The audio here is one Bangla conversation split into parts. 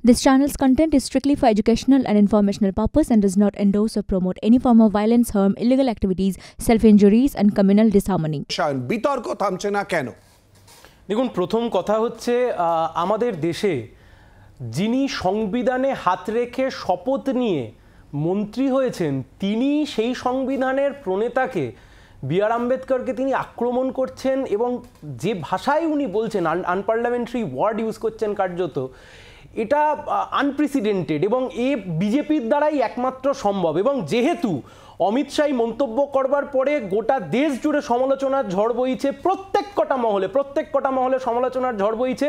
This channel's content is strictly for educational and informational purpose and does not endorse or promote any form of violence, harm, illegal activities, self-injuries and communal disharmony. বিতর্ক থামছে না কেন? দেখুন, প্রথম কথা হচ্ছে আমাদের দেশে যিনি সংবিধানে হাত রেখে শপথ নিয়ে মন্ত্রী হয়েছেন তিনি সেই সংবিধানের প্রণেতাকে বি.আর. আম্বেদকরকে তিনি আক্রমণ করছেন এবং যে ভাষায় উনি বলছেন আনপার্লামেন্টারি ওয়ার্ড ইউজ করছেন কার্যত, এটা আনপ্রেসিডেন্টেড এবং এ বিজেপির দ্বারাই একমাত্র সম্ভব। এবং যেহেতু অমিত শাহ মন্তব্য করবার পরে গোটা দেশ জুড়ে সমালোচনার ঝড় বইছে, প্রত্যেক কটা মহলে সমালোচনার ঝড় বইছে।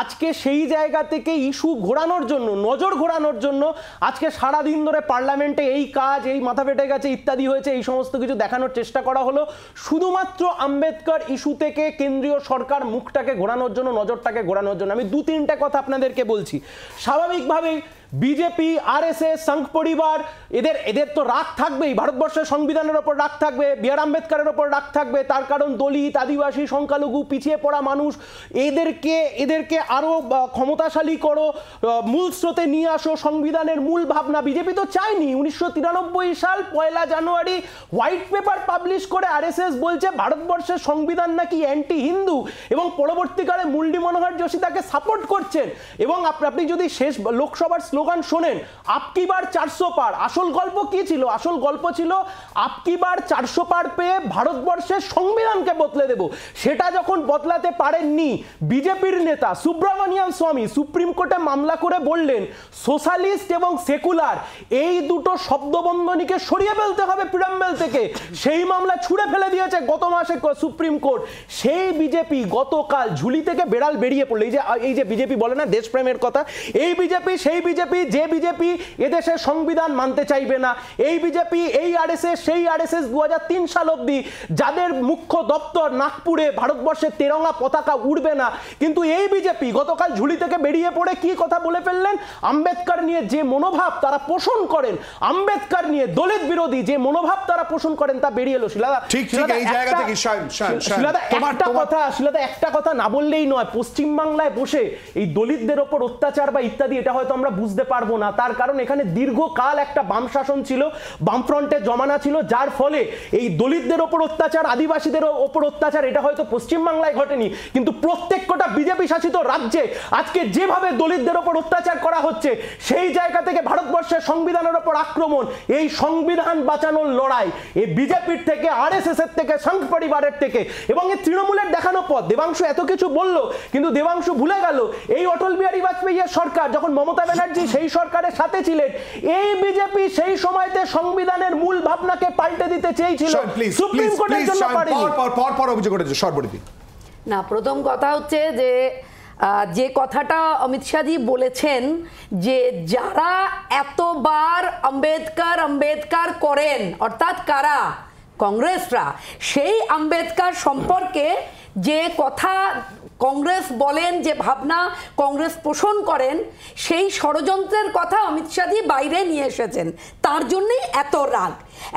আজকে সেই জায়গা থেকে ইস্যু ঘোরানোর জন্য, নজর ঘোরানোর জন্য আজকে সারাদিন ধরে পার্লামেন্টে এই কাজ, এই মাথা ফেটে গেছে ইত্যাদি হয়েছে, এই সমস্ত কিছু দেখানোর চেষ্টা করা হলো শুধুমাত্র আম্বেদকর ইস্যু থেকে কেন্দ্রীয় সরকার মুখটাকে ঘোরানোর জন্য, নজরটাকে ঘোরানোর জন্য। আমি দু তিনটা কথা আপনাদেরকে বলছি। স্বাভাবিকভাবেই বিজেপি, আরএসএস, সংঘ পরিবার এদের তো রাগ থাকবেই, ভারতবর্ষের সংবিধানের ওপর রাগ থাকবে, বি.আর. আম্বেদকরের ওপর রাগ থাকবে। তার কারণ দলিত, আদিবাসী, সংখ্যালঘু, পিছিয়ে পড়া মানুষ, এদেরকে আরো ক্ষমতাশালী করো, মূল স্রোতে নিয়ে আসো, সংবিধানের মূল ভাবনা। বিজেপি তো চায়নি। 1993 সাল 1 জানুয়ারি হোয়াইট পেপার পাবলিশ করে আরএসএস বলছে ভারতবর্ষের সংবিধান নাকি অ্যান্টি হিন্দু এবং পরবর্তীকালে মুরলী মনোহর যোশী তাকে সাপোর্ট করছেন। এবং আপনি যদি শেষ লোকসভার স্লোগান শোনেন, আপকি বার 400 পার, আসল গল্প কি ছিল? আসল গল্প ছিল আপকি বার 400 পার পেয়ে ভারতবর্ষের সংবিধানকে বদলে দেব। সেটা যখন বদলাতে পারেননি, বিজেপির নেতা সুব্রমণিয়াম স্বামী সুপ্রিম কোর্টে মামলা করে বললেন সোশ্যালিস্ট এবং সেকুলার এই দুটো শব্দবন্ধনীকে সরিয়ে ফেলতে হবে প্রিয়াম্বেল থেকে। সেই মামলা ছুঁড়ে ফেলে দিয়েছে গত মাসে সুপ্রিম কোর্ট। সেই বিজেপি গতকাল ঝুলি থেকে বেড়াল বেরিয়ে পড়লো। এই যে বিজেপি বলে না দেশপ্রেমের কথা, এই বিজেপি সেই বিজেপি যে বিজেপি এদেশের সংবিধান মানতে চাইবে না। এই বিজেপি, এই আরএসএস, সেই আরএসএস 2003 সাল অবধি যাদের মুখ্য দপ্তর নাগপুরে ভারতবর্ষের তেরঙ্গা পতাকা উড়বে না। কিন্তু এই বিজেপি গতকাল ঝুলি থেকে বেরিয়ে পড়ে কি কথা বলে ফেললেন? আম্বেদকর নিয়ে যে মনোভাব তারা পোষণ করেন, আম্বেদকর নিয়ে দলিত বিরোধী যে মনোভাব তারা পোষণ করেন তা বেরিয়ে এলো। শিলাদা এই জায়গা থেকে একটা কথা না বললেই নয়। পশ্চিমবাংলায় বসে এই দলিতদের ওপর অত্যাচার বা ইত্যাদি এটা হয়তো আমরা বুঝতে পারবো না। তার কারণ এখানে দীর্ঘকাল একটা বাম শাসন ছিল, বামফ্রন্টের জমানা ছিল, যার ফলে এই দলিতদের ওপর অত্যাচার, আদিবাসীদের ওপর অত্যাচার এটা হয়তো পশ্চিমবাংলায় ঘটেনি, কিন্তু প্রত্যেকটা বিজেপি শাসিত রাজ্যে আজকে যেভাবে দলিতদের ওপর অত্যাচার করা হচ্ছে, সেই জায়গা থেকে ভারতবর্ষের সংবিধানের ওপর আক্রমণ, এই সংবিধান বাঁচানোর লড়াই এই বিজেপির থেকে, আরএসএস এর থেকে, সংঘ পরিবারের থেকে এবং এই তৃণমূলের দেখানো পথ। দেবাংশু এত কিছু বলল, কিন্তু দেবাংশু ভুলে গেল এই অটল বিহারী বাজপেয়ীর সরকার যখন মমতা ব্যানার্জি সেই সরকারের সাথে ছিলেন, এই বিজেপি সেই সময়তে সংবিধানের মূল ভাবনাকে পাল্টে দিতে চেয়েছিল, সুপ্রিম কোর্টের জন্য পারেনি। পর অভিযোগ করেছে সর্বরিদি না। প্রথম কথা হচ্ছে যে কথাটা অমিত শাহজি বলেছেন যে যারা এতবার আম্বেদকর করেন, অর্থাৎ কারা? কংগ্রেসরা। সেই আম্বেদকর সম্পর্কে যে কথা কংগ্রেস বলেন, যে ভাবনা কংগ্রেস পোষণ করেন, সেই ষড়যন্ত্রের কথা অমিত শাহজি বাইরে নিয়ে এসেছেন। তার জন্যই এত রাগ।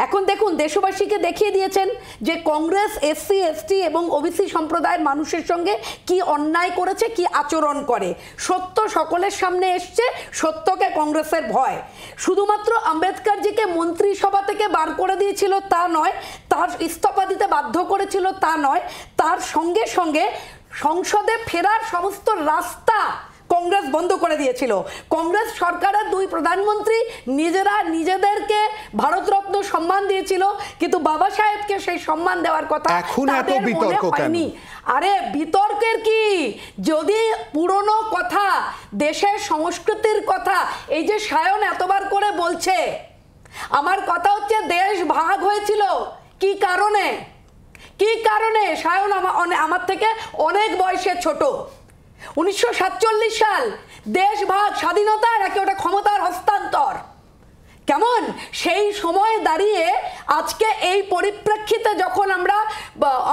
এখন দেখুন, দেশবাসীকে দেখিয়ে দিয়েছেন যে কংগ্রেস এসসি, এসটি এবং ওবিসি সম্প্রদায়ের মানুষের সঙ্গে কি অন্যায় করেছে, কি আচরণ করে। সত্য সকলের সামনে এসছে, সত্যকে কংগ্রেসের ভয়। শুধুমাত্র আম্বেদকরজিকে মন্ত্রিসভা থেকে বার করে দিয়েছিল তা নয়, তার ইস্তফা দিতে বাধ্য করেছিল তা নয়, তার সঙ্গে সঙ্গে সংসদে ফেরার সমস্ত রাস্তা কংগ্রেস বন্ধ করে দিয়েছিল। কংগ্রেস সরকারের দুই প্রধানমন্ত্রী নিজেদেরকে ভারতরত্ন সম্মান দিয়েছিল, কিন্তু বাবা সাহেবকে সেই সম্মান দেওয়ার কথা তাদের মনে হয়নি। আরে বিতর্কের কি? যদি পুরনো কথা, দেশের সংস্কৃতির কথা, এই যে সায়ন এতবার করে বলছে, আমার কথা হচ্ছে দেশ ভাগ হয়েছিল কি কারণে? কি কারণে? সায়ন আমার থেকে অনেক বয়সে ছোট। 1947 সাল দেশ ভাগ, স্বাধীনতা নাকি ওটা ক্ষমতার হস্তান্তর? কেমন সেই সময় দাঁড়িয়ে আজকে এই পরিপ্রেক্ষিতে যখন আমরা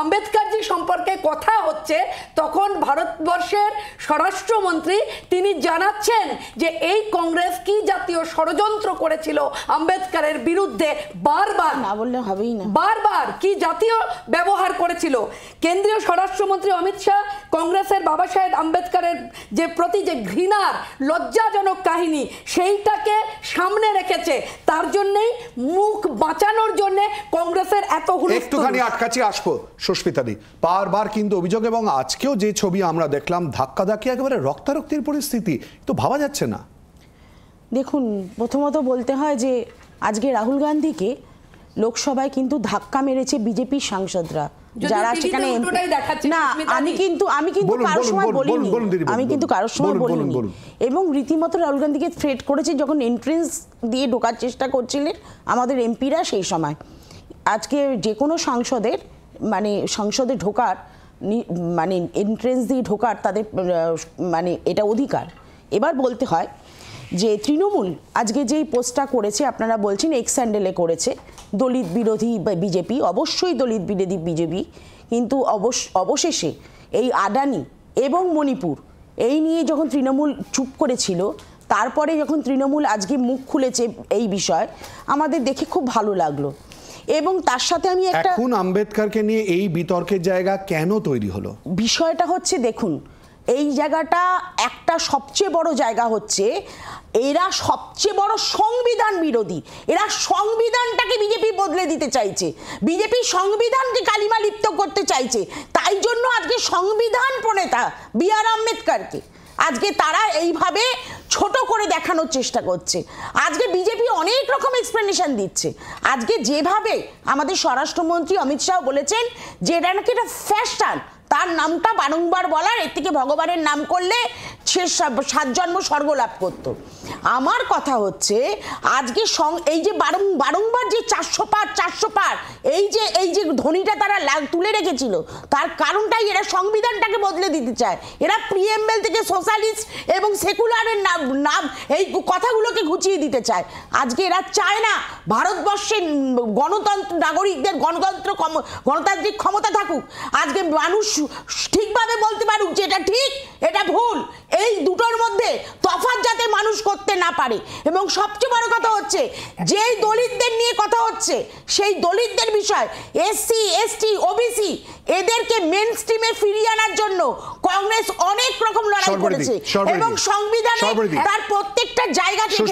আম্বেদকরজি সম্পর্কে কথা হচ্ছে, তখন ভারতবর্ষের স্বরাষ্ট্রমন্ত্রী তিনি জানাচ্ছেন যে এই কংগ্রেস কি জাতীয় ষড়যন্ত্র করেছিল আম্বেদকরের বিরুদ্ধে, বারবার না বললে হবেই না, বারবার কি জাতীয় ব্যবহার করেছিল। কেন্দ্রীয় স্বরাষ্ট্রমন্ত্রী অমিত শাহ কংগ্রেসের বাবা সাহেব আম্বেদকরের যে প্রতি যে ঘৃণার লজ্জাজনক কাহিনী সেইটাকে সামনে রেখেছে, তার জন্যই মুখ বাঁচানোর জন্য কংগ্রেসের এত একটুখানি আটকাছি আসবো সুস্মিতাদি। বারবার কিন্তু অভিযোগ, এবং আজকেও যে ছবি আমরা দেখলাম ধাক্কাধাক্কি, একেবারে রক্তারক্তির পরিস্থিতি, তো ভাবা যাচ্ছে না। দেখুন, প্রথমত বলতে হয় যে আজকে রাহুল গান্ধীকে লোকসভায় কিন্তু ধাক্কা মেরেছে বিজেপির সাংসদরা, যারা সেখানে না, আমি কিন্তু কারোর সময় বলিনি, আমি কিন্তু কারোর সময় বলিনি। এবং রীতিমতো রাহুল গান্ধীকে থ্রেট করেছে যখন এন্ট্রেন্স দিয়ে ঢোকার চেষ্টা করছিলেন আমাদের এমপিরা সেই সময়। আজকে যে কোনো সাংসদের মানে সংসদে ঢোকার মানে এন্ট্রেন্স দিয়ে ঢোকার তাদের মানে এটা অধিকার। এবার বলতে হয় যে তৃণমূল আজকে যেই পোস্টটা করেছে, আপনারা বলছেন এক্স স্যান্ডেলে করেছে, দলিত বিরোধী বিজেপি, অবশ্যই দলিত বিরোধী বিজেপি, কিন্তু অবশেষে এই আদানি এবং মণিপুর এই নিয়ে যখন তৃণমূল চুপ করেছিল, তারপরে যখন তৃণমূল আজকে মুখ খুলেছে এই বিষয়, আমাদের দেখে খুব ভালো লাগলো। এবং তার সাথে আমি একটা, এখন আম্বেদকরকে নিয়ে এই বিতর্কের জায়গা কেন তৈরি হলো? বিষয়টা হচ্ছে, দেখুন এই জায়গাটা একটা সবচেয়ে বড় জায়গা হচ্ছে এরা সবচেয়ে বড় সংবিধান বিরোধী, এরা সংবিধানটাকে বিজেপি বদলে দিতে চাইছে, বিজেপি সংবিধানকে কালিমা লিপ্ত করতে চাইছে। তাই জন্য আজকে সংবিধান প্রণেতা বি আর আম্বেদকরকে আজকে তারা এইভাবে ছোট করে দেখানোর চেষ্টা করছে। আজকে বিজেপি অনেক রকম এক্সপ্লেনেশন দিচ্ছে। আজকে যেভাবে আমাদের স্বরাষ্ট্রমন্ত্রী অমিত শাহ বলেছেন যে এটা নাকি একটা ফ্যাশন, তার নামটা বারংবার বলার, এর থেকে ভগবানের নাম করলে সে 7 জন্ম স্বর্গ লাভ করত। আমার কথা হচ্ছে আজকে এই যে বারংবার যে 400 পার এই যে ধ্বনিটা তারা তুলে রেখেছিল, তার কারণটাই এরা সংবিধানটাকে বদলে দিতে চায়। এরা প্রিএমবেল থেকে সোশ্যালিস্ট এবং সেকুলারের নাম এই কথাগুলোকে ঘুচিয়ে দিতে চায়। আজকে এরা চায় না ভারতবর্ষের গণতন্ত্র, নাগরিকদের গণতান্ত্রিক ক্ষমতা থাকুক, আজকে মানুষ ঠিকভাবে বলতে পারুক যে এটা ঠিক এটা ভুল, এই দুটোর মধ্যে তফাৎ যাতে মানুষ করতে না পারে। এবং সবচেয়ে বড় কথা হচ্ছে যেই দলিতদের নিয়ে কথা হচ্ছে, সেই দলিতদের বিষয় এসসি এসটি ওবিসি এদেরকে মেন স্ট্রিমে ফিরিয়ে আনার জন্য কংগ্রেস অনেক রকম লড়াই করেছে এবং সংবিধানে তার প্রত্যেকটা জায়গা থেকে।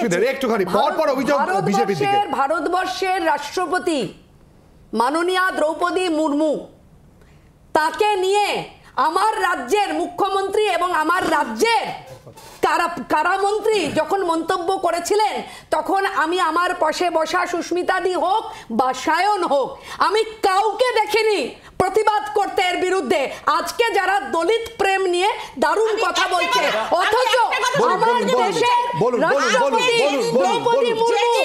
ভারতবর্ষের রাষ্ট্রপতি মাননীয়া দ্রৌপদী মুর্মু, তাকে নিয়ে আমার রাজ্যের মুখ্যমন্ত্রী এবং আমার রাজ্যের কারামন্ত্রী যখন মন্তব্য করেছিলেন, তখন আমি আমার পাশে বসা সুস্মিতাদি হোক বা সায়ন হোক, আমি কাউকে দেখিনি প্রতিবাদ করতে এর বিরুদ্ধে। আজকে যারা দলিত প্রেম নিয়ে দারুণ কথা বলছে, অথচ আমার দেশের রাষ্ট্রপতি দ্রৌপদী মুর্মু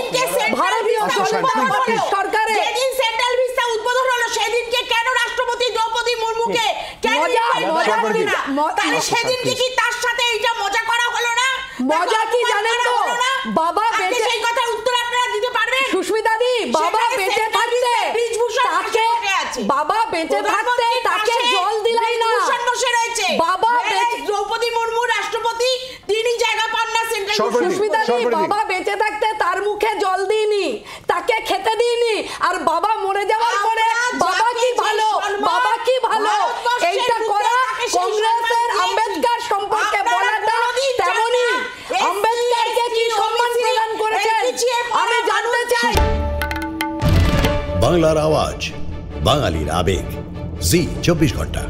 ভারতীয় জনতা পার্টির সরকারে সেন্ট্রাল ভিসা উদ্বোধন হলো, সেদিনকে কেন রাষ্ট্রপতি দ্রৌপদী মুর্মুকে সেদিনকে কি তার সাথে এইটা মজা করা হলো না? মজা কি জানেন তো, বাবা বেঁচে, সেই কথার উত্তর আপনারা দিতে পারবেন সুস্মিতা দি? বাবা বেঁচে থাকতে তাকে, বাবা বেঁচে থাকতে তাকে জল দিলাই না, বসে রয়েছে বাবা দ্রৌপদী মুর্মু রাষ্ট্রপতি, তিনি জায়গা পান না সেন্ট্রাল। সুস্মিতা দি, বাবা বেঁচে থাকতে তার মুখে জল দিইনি, তাকে খেতে দিইনি, আর বাবা মরে যাওয়ার পরে বাবা কি ভালো, বাবা কি ভালো, এইটা করা কংগ্রেসের আম্বেদকর সম্পর্কে বলাটা তেমনি আম্বেদকরকে কি সম্মান প্রদান করেছেন আমি জানতে চাই। বাংলার আওয়াজ, বাঙালির আবেগ, জি 24 ঘন্টা।